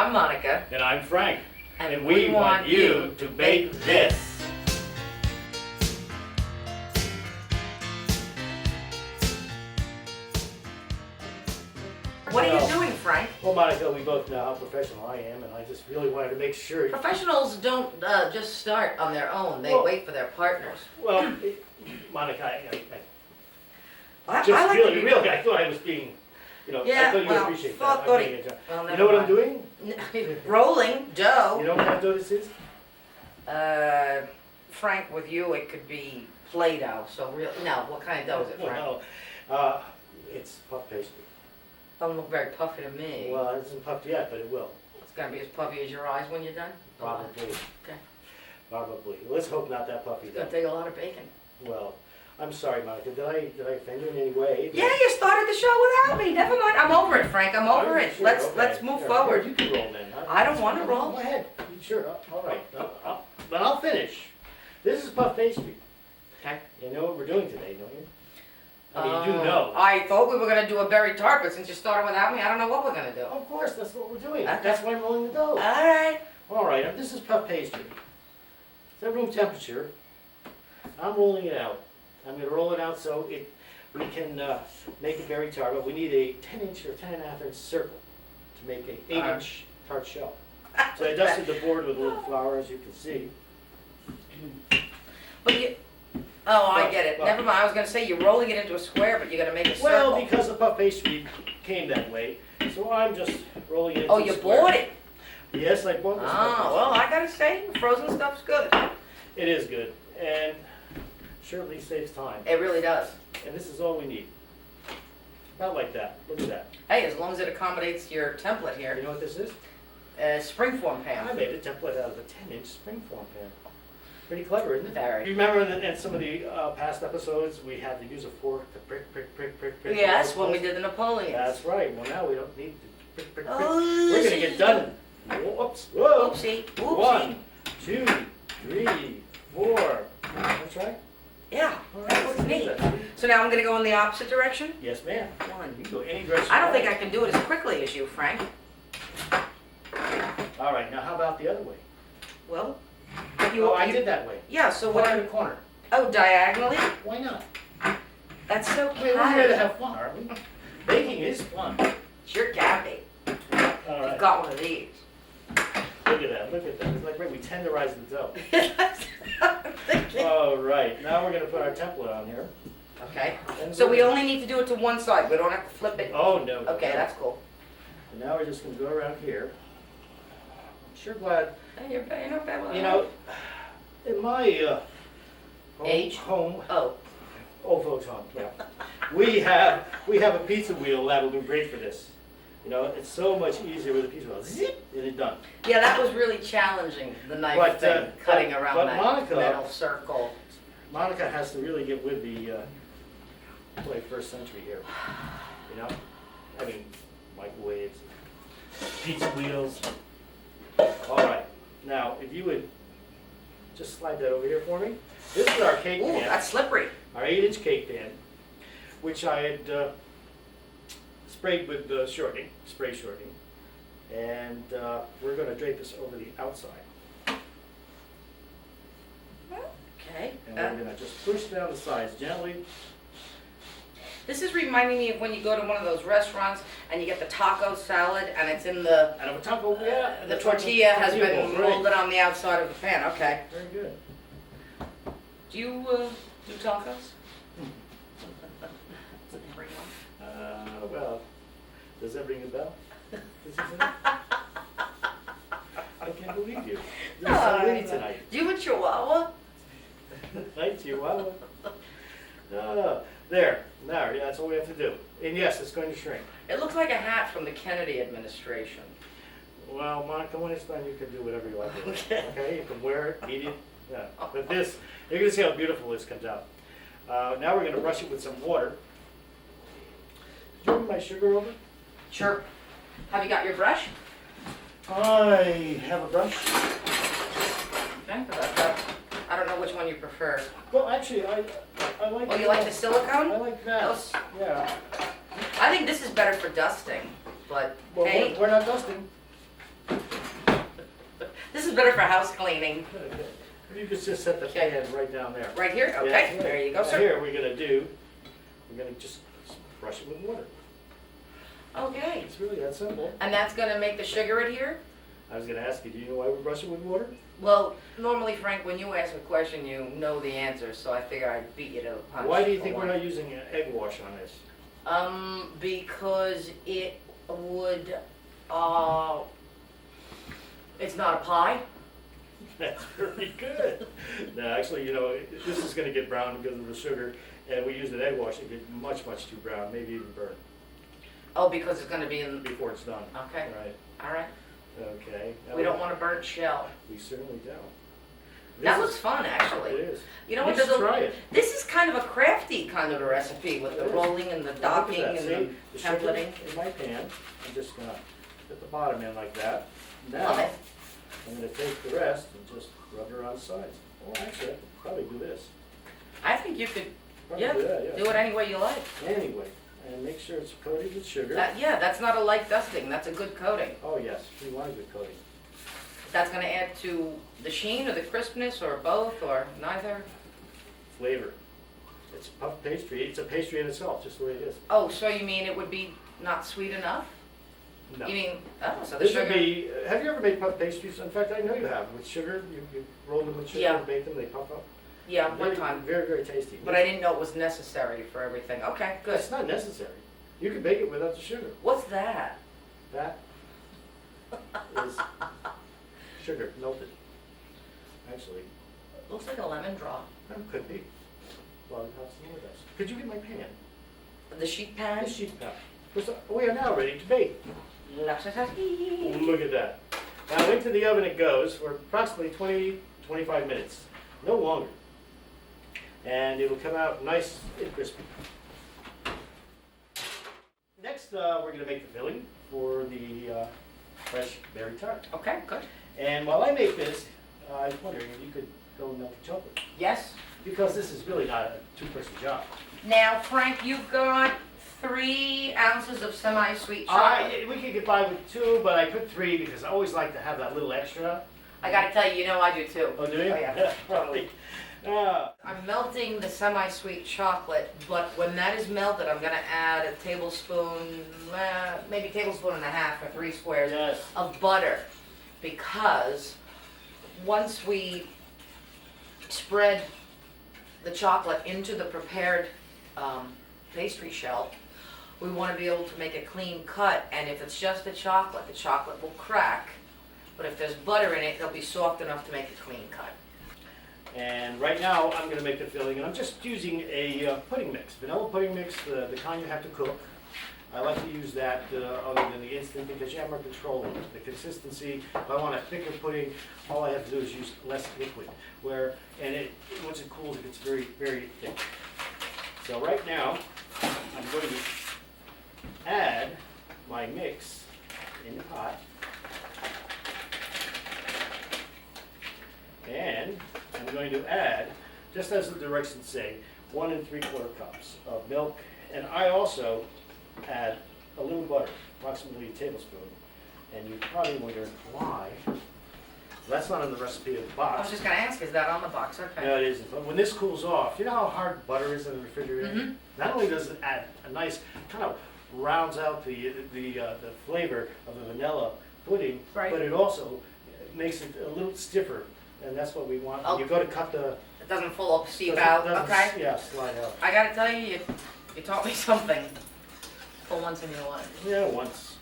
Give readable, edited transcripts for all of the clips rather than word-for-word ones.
I'm Monica. And I'm Frank. And we want you to bake this. What are you doing, Frank? Well, Monica, we both know how professional I am, and I just really wanted to make sure. Professionals don't just start on their own. They wait for their partners. Well, Monica, I thought I was being, I thought you would appreciate that. Well, you know what I'm doing? Rolling dough. You know what kind of dough this is? Frank, with you, it could be Play-Doh. So what kind of dough is it, Frank? No, it's puff pastry. Doesn't look very puffy to me. Well, it isn't puffed yet, but it will. It's gonna be as puffy as your eyes when you're done? Probably. Okay. Probably. Let's hope not that puffy. It's gonna take a lot of bacon. Well, I'm sorry, Monica. Did I offend you in any way? Yeah, you started the show without me. Never mind. I'm over it, Frank. I'm over it. Sure? Let's Okay. move Sure. forward. You can roll then. I don't want to roll. Go ahead. Sure. All right. But I'll finish. This is puff pastry. Okay. You know what we're doing today, don't you? I mean, you know. I thought we were gonna do a berry tart, but since you started without me, I don't know what we're gonna do. Of course, that's what we're doing. Okay. That's why I'm rolling the dough. All right. All right. This is puff pastry. It's at room temperature. I'm rolling it out. I'm going to roll it out so we can make a berry tart, but we need a 10-inch or 10.5-inch circle to make an 8-inch tart shell. So I dusted the board with a little flour, as you can see. But I get it. Never mind. I was gonna say you're rolling it into a square, but you're gonna make a circle. Well, because the puff pastry came that way, so I'm just rolling it into a you square. bought it? Yes, I bought this. Well, I gotta say, frozen stuff's good. It is good, and certainly saves time. It really does. And this is all we need. About like that. Look at that. Hey, as long as it accommodates your template You here. know what this is? Springform I pan. made a template out of a 10-inch springform pan. Pretty clever, isn't it? Very. You remember in some of the past episodes, we had to use a fork to prick. Yes, when we did the Napoleons. That's right. Well, now we don't need to prick. Oh, We're going to get done. Whoops. Whoa. Oopsie. 1, 2, 3, 4. That's right. Yeah, All right, that looks let's do neat. that. So now I'm gonna go in the opposite direction? Yes, ma'am. One. You can go any direction. I don't you think I like. can do it as quickly as you, Frank. All right. Now, how about the other way? Well, I did that way. Yeah, so Corner what? to corner. Oh, diagonally? Why not? That's so I mean, we're here to catty. have fun, aren't we? Baking is fun. Sure catty. All You've right. got one of these. Look at that. Look at that. It's like we tenderize the dough. Okay. All right. Now we're going to put our template on here. And So we only need to do it to one side. We don't have to flip it. Oh, no. Okay, that's cool. And now we're just going to go around here. I'm sure glad. Hey, you're not bad with You that. know, in my home, Oh. old folks' home, yeah, we have a pizza wheel that'll do great for this. You know, it's so much easier with a pizza wheel. Zip, and it's done. Yeah, that was really challenging, the knife But, thing, cutting around but that Monica- metal circle. Monica has to really get with the 21st century here. You know, I mean, microwaves, pizza wheels. All right. Now, if you would just slide that over here for me. This is our cake Ooh, pan, that's slippery. our 8-inch cake pan, which I had sprayed with spray shortening, and we're going to drape this over the outside. Okay. And we're going to just push down the sides gently. This is reminding me of when you go to one of those restaurants and you get the taco salad and it's in the Out of a taco, yeah. the tortilla has tortilla been bowl, right. molded on the outside of the pan. Okay. Very good. Do you do tacos? Bring one. Well, does that ring a bell? I can't believe you. You're so witty tonight. Do you a chihuahua? Night, Chihuahua. There. Now, yeah, that's all we have to do. And yes, it's going to shrink. It looks like a hat from the Kennedy administration. Well, Monica, when it's done, you can do whatever you like with it. Okay. Okay? You can wear it, eat it. Yeah. But this, you're going to see how beautiful this comes out. Now we're going to brush it with some water. Did you bring my sugar over? Sure. Have you got your brush? I have a brush. Okay. 'Cause I don't know which one you prefer. Well, actually, I like. Oh, you like the I silicone? like that. Those- Yeah. I think this is better for dusting, but Well, hey. we're not dusting. is better for house cleaning. Okay. You could just set the Okay. pan right down there. Right here? Yeah, Okay, right. there you go, Now sir. Here, we're gonna just brush it with water. Okay. It's really that simple. And that's gonna make the sugar adhere? I was gonna ask you, do you know why we brush it with water? Well, normally, Frank, when you ask a question, you know the answer, so I figure I'd beat you to the punch. Why do you for think we're one. not using an egg wash on this? Because it would, it's not a pie. That's very good. No, actually, you know, this is gonna get brown because of the sugar, and we use an egg wash, it get much, much too brown, maybe even burn Oh, because it's gonna be in, before it's done. okay, Right, all right. okay. Now We don't want a burnt shell. We certainly don't. That This looks fun, It actually. is. You know You what, there's should a, try it. this is kind of a crafty kind of a recipe with the It is. rolling and the Look at docking that. and See, the sugar templating. in my pan, I'm just gonna put the bottom in like that. Love Now, it. I'm gonna take the rest and just rub it around the sides. Oh, actually, I could probably do this. I think you could, Probably yeah, do that, yeah. do it any way you like. Anyway, and make sure it's coated with sugar. Yeah, that's not a light dusting, that's a good coating. Oh, yes, we want a good coating. That's gonna add to the sheen or the crispness or both or neither? Flavor. It's puff pastry, it's a pastry in itself, just the way it is. Oh, so you mean it would be not sweet enough? No. You mean, oh, so the This would sugar, be, have you ever made puff pastries? In fact, I know you have, with sugar, you roll them with sugar Yeah. and bake them, they puff up. yeah, one Very- time, Very, very tasty. but I didn't know it was necessary for everything. Okay, good. It's not necessary. You can bake it without the sugar. What's that? That is sugar melted. Actually, Looks like a lemon drop. could be. Well, have some with us. Could you get my pan? The sheet pan? This sheet pan. Because we are now ready to bake. La-ta-ta-hee. Look at that. Now into the oven it goes for approximately 20, 25 minutes. No longer. And it'll come out nice and crispy. Next, we're going to make the filling for the fresh berry tart. Okay, good. And while I make this, I was wondering if you could go and melt the chocolate. Yes. Because this is really not a two-person job. Now, Frank, you've got 3 ounces of semi-sweet chocolate. We could get by with 2, but I put 3 because I always like to have that little extra. I gotta tell you, you know I do too. Oh, do you? Oh, yeah. Probably. I'm melting the semi-sweet chocolate, but when that is melted, I'm gonna add a tablespoon, maybe tablespoon and a half or 3 squares Yes. of butter, because once we spread the chocolate into the prepared pastry shell, we want to be able to make a clean cut, and if it's just the chocolate will crack, but if there's butter in it, it'll be soft enough to make a clean cut. And right now, I'm going to make the filling, and I'm just using a pudding mix, vanilla pudding mix, the kind you have to cook. I like to use that other than the instant because you have more control over the consistency. If I want a thicker pudding, all I have to do is use less liquid. Once it cools, it gets very, very thick. So right now, I'm going to add my mix in the pot. And I'm going to add, just as the directions say, 1 3/4 cups of milk. And I also add a little butter, approximately a tablespoon. And you're probably wondering why. That's not in the recipe of the I box. was just gonna ask, is that on the box? Okay. No, it isn't. But when this cools off, you know how hard butter is in the refrigerator? Mhm. Not only does it add a nice, kind of rounds out the flavor of the vanilla pudding, Right. but it also makes it a little stiffer. And that's what we want. When you go to cut the... It doesn't full up, seep doesn't- out, doesn't- okay? Yeah, slide out. I gotta tell you, you taught me something for once in your life. Yeah, once.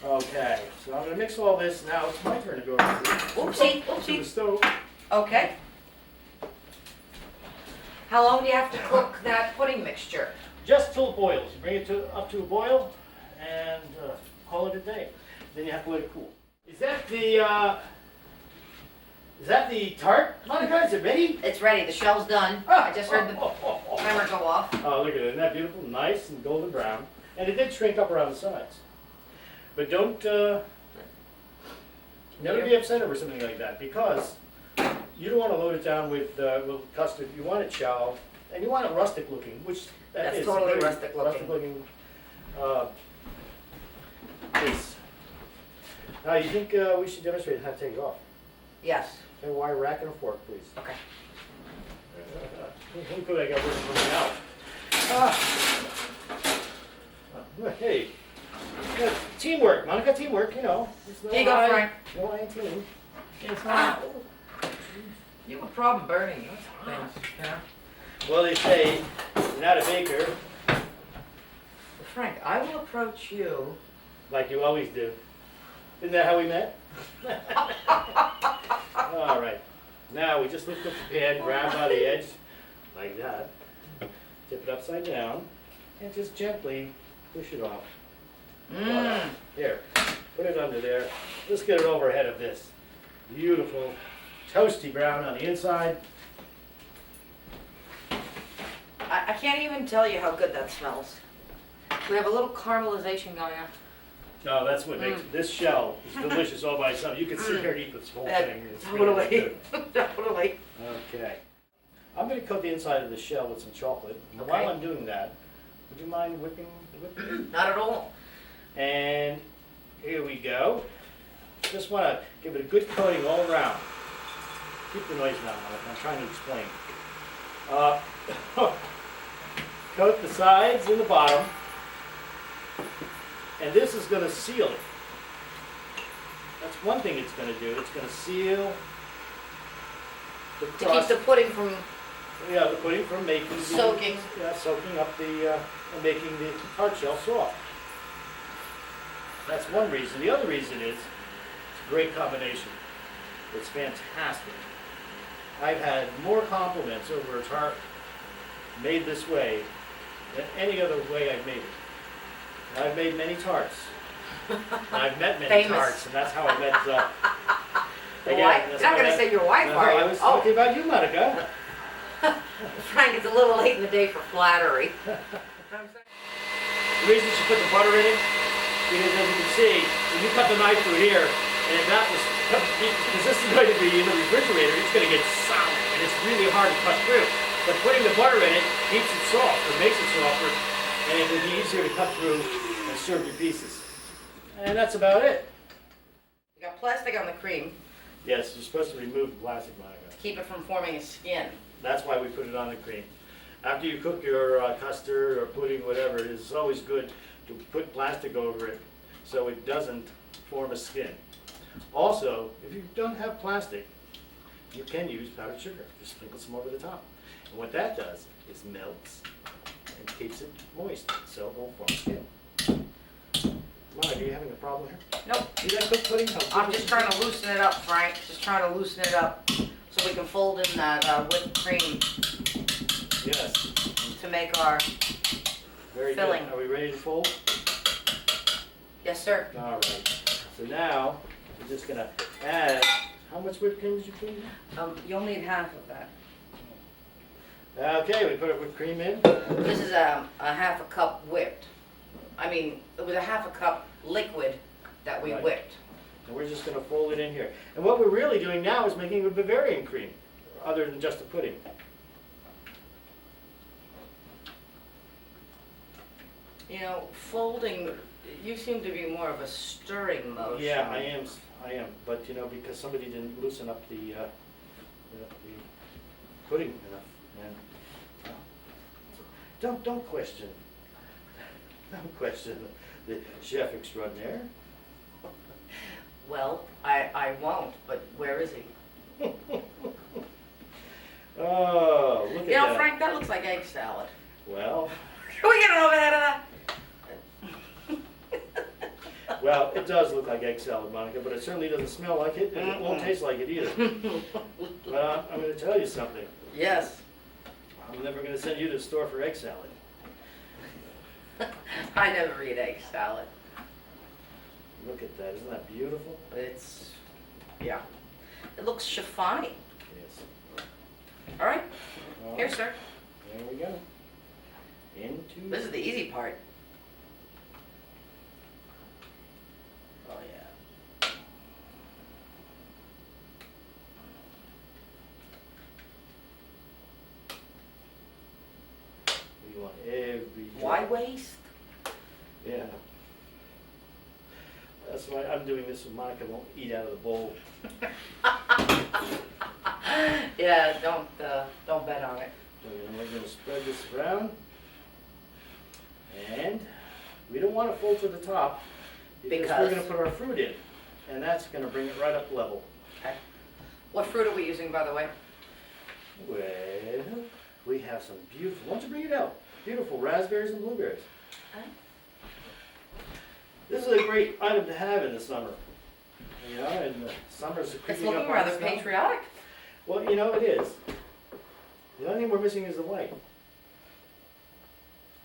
Okay, so I'm gonna mix all this. Now it's my turn to go to Oopsie, the oopsie. stove. Okay. How long do you have to cook that pudding mixture? Just till it boils. You bring it up to a boil and call it a day. Then you have to let it cool. Is that the tart? Come on, guys, are ready? It's ready, the shell's done. I just heard the timer go off. Oh, look at it. Isn't that beautiful? Nice and golden brown. And it did shrink up around the sides. But don't, never be upset over something like that because you don't want to load it down with custard. You want it shallow and you want it rustic looking, which that That's is totally very rustic looking. Rustic looking piece. Now, you think we should demonstrate how to take it off? Yes, And a wire rack and a fork, please. okay. Look what I got working for me now. Ah. Hey, yeah, teamwork, Monica, teamwork, you know. There's no Here you go, I- Frank. No I in team. Ow. You have a problem burning things, yeah? Well, they say, you're not a baker, Frank, I will approach you. like you always do. Isn't that how we met? All right. Now, we just lift up the pan, grab by the edge, like that. Tip it upside down, and just gently push it off. Mmm. Here, put it under there. Let's get it overhead of this. Beautiful, toasty brown on the inside. I can't even tell you how good that smells. We have a little caramelization going on. No, that's what makes this shell is delicious all by itself. You can sit here and eat this whole thing. It's really Totally, good. totally. Okay. I'm going to coat the inside of the shell with some chocolate. And Okay. while I'm doing that, would you mind whipping? Not at all. And here we go. Just want to give it a good coating all around. Keep the noise down, Monica. I'm trying to explain. Coat the sides and the bottom. And this is going to seal it. That's one thing it's going to do. It's going to seal the To keep crust. the pudding from Yeah, the pudding from making the, soaking. soaking up the and making the tart shell soft. That's one reason. The other reason is it's a great combination. It's fantastic. I've had more compliments over a tart made this way than any other way I've made it. And I've made many tarts. And I've met many Famous. tarts, and that's how I met. Your wife? You're not going to say your wife, No, are you? I was talking about you, Monica. Frank, it's a little late in the day for flattery. The reason she put the butter in it, because as you can see, when you cut the knife through here, and if that was, because this is going to be in the refrigerator, it's going to get sour, and it's really hard to cut through. But putting the butter in it keeps it soft, or makes it softer, and it will be easier to cut through and serve your pieces. And that's about it. You got plastic on the cream. Yes, you're supposed to remove the plastic, Monica. Keep it from forming a skin. That's why we put it on the cream. After you cook your custard or pudding, whatever it is, it's always good to put plastic over it so it doesn't form a skin. Also, if you don't have plastic, you can use powdered sugar. Just sprinkle some over the top. And what that does is melts and keeps it moist, so it won't form skin. Monica, are you having a problem here? Nope. See that cooked pudding? I'm just trying to loosen it up, Frank. Just trying to loosen it up so we can fold in that whipped cream Yes. to make our... Very Filling. good. Are we ready to fold? Yes, sir. All right. So now, we're just gonna add, how much whipped cream did you put in? You'll need half of that. Okay, we put it whipped cream in. This is a half a cup whipped. I mean, it was a half a cup liquid that we Right. whipped. And we're just gonna fold it in here. And what we're really doing now is making a Bavarian cream, other than just a pudding. You know, folding, you seem to be more of a stirring motion. Yeah, I am. But you know, because somebody didn't loosen up the pudding enough. And don't question the chef extraordinaire. Well, I won't, but where is he? Oh, look at You know, that. Frank, that looks like egg salad. Well, Can we get it over there to that? well, it does look like egg salad, Monica, but it certainly doesn't smell like it, and it won't taste like it either. But I'm going to tell you something. Yes. I'm never going to send you to the store for egg salad. I never eat egg salad. Look at that. Isn't that beautiful? It's, yeah. It looks chiffon-y. Yes. All right, All here, right, sir. there we go. Into. This is the easy part. Oh, yeah. You want every. Why waste? Yeah. That's why I'm doing this so Monica won't eat out of the bowl. Yeah, don't bet on it. We're gonna spread this around. And we don't want it full to the top because we're gonna put our fruit in. And that's gonna bring it right up level. Okay. What fruit are we using, by the way? Well, we have some beautiful, why don't you bring it out? Beautiful raspberries and blueberries. Okay. This is a great item to have in the summer. You know, and the summer's It's creeping up looking on rather us now. patriotic. Well, you know, it is. The only thing we're missing is the white.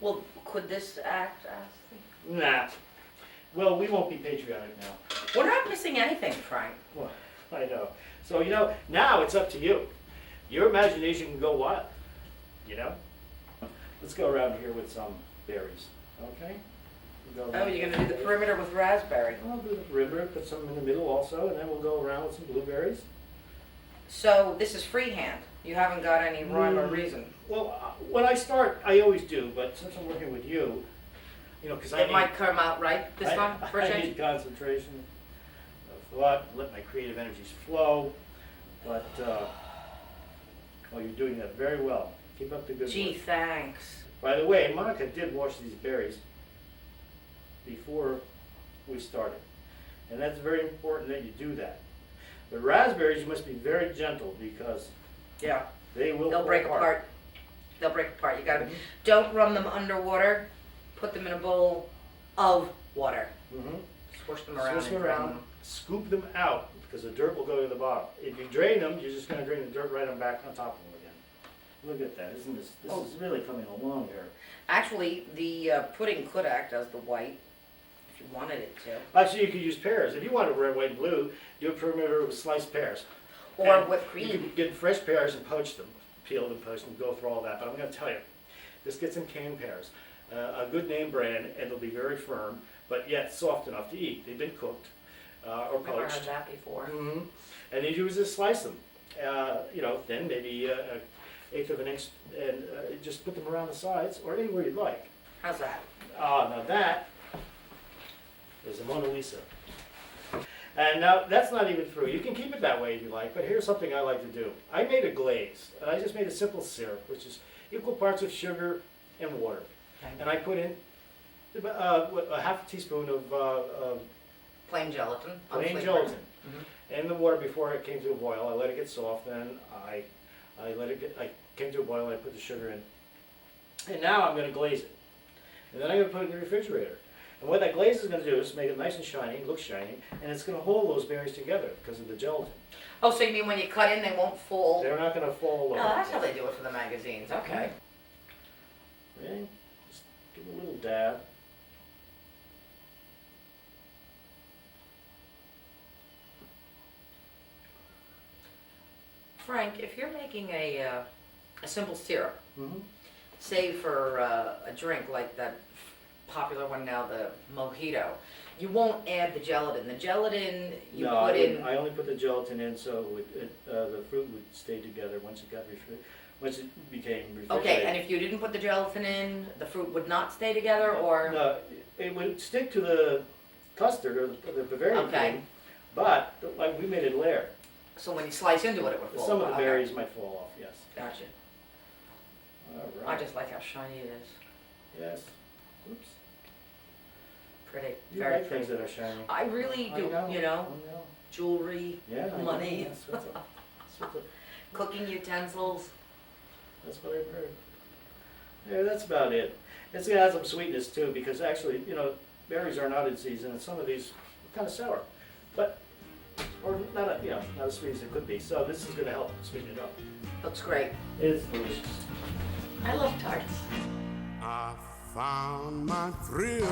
Well, could this act as Nah. Well, we won't be patriotic now. We're not missing anything, Frank. Well, I know. So, you know, now it's up to you. Your imagination can go wild, you know? Let's go around here with some berries, okay? We'll go Oh, around you're with gonna do the perimeter with raspberry. I'll do the perimeter, put some in the middle also, and then we'll go around with some blueberries. So this is freehand. You haven't got any rhyme or reason. Well, when I start, I always do, but since I'm working with you, you know, because It might come out right this time for a I change. need concentration of thought, let my creative energies flow, but, well, you're doing that very well. Keep up the good Gee, work. thanks. By the way, Monica did wash these berries before we started, and that's very important that you do that. The raspberries, you must be very gentle because Yeah, they will they'll fall break apart. They'll break apart. You gotta, don't run them underwater. Put them in a bowl of water. Mhm. Swish them around Switch and them drain around, them. scoop them out because the dirt will go to the bottom. If you drain them, you're just going to drain the dirt right on back on top of them again. Look at that, isn't this? This Oh. is really coming along here. Actually, the pudding could act as the white if you wanted it to. Actually, you could use pears. If you wanted red, white, and blue, do a perimeter with sliced pears. Or And whipped You cream. could get fresh pears and poach them, peel them, poach them, go through all that. But I'm going to tell you, just get some canned pears. A good name brand, and they'll be very firm, but yet soft enough to eat. They've been cooked or Never had poached. that before. Mm-hmm. And then you just slice them. You know, then maybe an eighth of an inch, and just put them around the sides or anywhere you'd like. How's that? Now that is a Mona Lisa. And now that's not even through. You can keep it that way if you like, but here's something I like to do. I made a glaze, and I just made a simple syrup, which is equal parts of sugar and water. Okay. And I put in a half a teaspoon of Plain gelatin. plain unflavored. gelatin Mhm. in the water before it came to a boil. I let it get soft, then I came to a boil and I put the sugar in. And now I'm going to glaze it. And then I'm going to put it in the refrigerator. And what that glaze is going to do is make it nice and shiny, look shiny, and it's going to hold those berries together because of the gelatin. Oh, so you mean when you cut in, they won't fall? They're not going to fall Oh, over. that's how they do it for the magazines. Okay. Okay, just give it a little dab. Frank, if you're making a simple syrup, Mm-hmm. say for a drink like that popular one now, the mojito, you won't add the gelatin. The gelatin you No, I put in. I only put the gelatin in so the fruit would stay together once it got once it became refrigerated. Okay, and if you didn't put the gelatin in, the fruit would not stay together, or? No, it would stick to the custard or the Bavarian Okay. cream, but like we made it layer. So when you slice into it, it would fall. Some of the Okay. berries might fall off. Yes. Gotcha. All I right. just like how shiny it is. Yes. Oops. Pretty. You Very like pretty. things that are shiny. I really I do, know, you know, I know. jewelry, Yeah. I know. money, That's what cooking utensils. I've heard. Yeah, that's about it. It's gonna have some sweetness too, because actually, you know, berries are not in season, and some of these are kind of sour, but or not, not as sweet as it could be. So this is gonna help sweeten it up. Looks great. It's delicious. I love tarts. I found my thrill